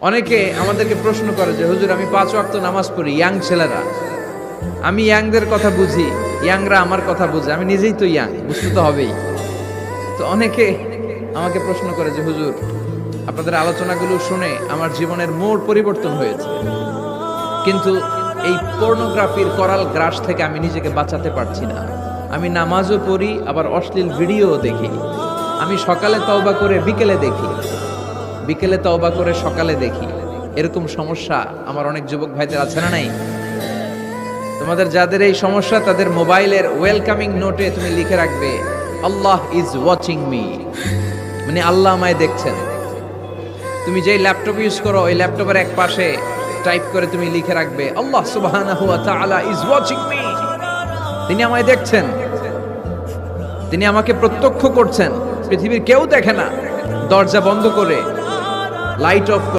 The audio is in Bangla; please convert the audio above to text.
অনেকে আমাদেরকে প্রশ্ন করে যে হুজুর আমি 5 ওয়াক্ত নামাজ পড়ি, ইয়াং ছেলেরা, আমি ইয়াংদের কথা বুঝি, ইয়াংরা আমার কথা বুঝে, আমি নিজেই তো ইয়াং, বুঝতে তো হবেই। তো অনেকে আমাকে প্রশ্ন করে যে হুজুর আপনাদের আলোচনাগুলো শুনে আমার জীবনের মোড় পরিবর্তন হয়েছে, কিন্তু এই পর্নোগ্রাফির করাল গ্রাস থেকে আমি নিজেকে বাঁচাতে পারছি না। আমি নামাজও পড়ি, আবার অশ্লীল ভিডিও দেখি। আমি সকালে তওবা করে বিকেলে দেখি, বিকেলে তওবা করে সকালে দেখি। এরকম সমস্যা আমার অনেক যুবক ভাইদের আছে না নাই? তোমাদের যাদের এই সমস্যা তাদের মোবাইলের ওয়েলকামিং নোটে তুমি লিখে রাখবে আল্লাহ ইজ ওয়াচিং মি, মানে আল্লাহ আমায় দেখছেন। তুমি যেই ল্যাপটপ ইউজ করো ওই ল্যাপটপের এক পাশে টাইপ করে তুমি লিখে রাখবে আল্লাহ সুবহানাহু ওয়া তাআলা ইজ ওয়াচিং মি, তিনি আমায় দেখছেন, তিনি আমাকে প্রত্যক্ষ করছেন। পৃথিবীর কেউ দেখে না, দরজা বন্ধ করে লাইট অফ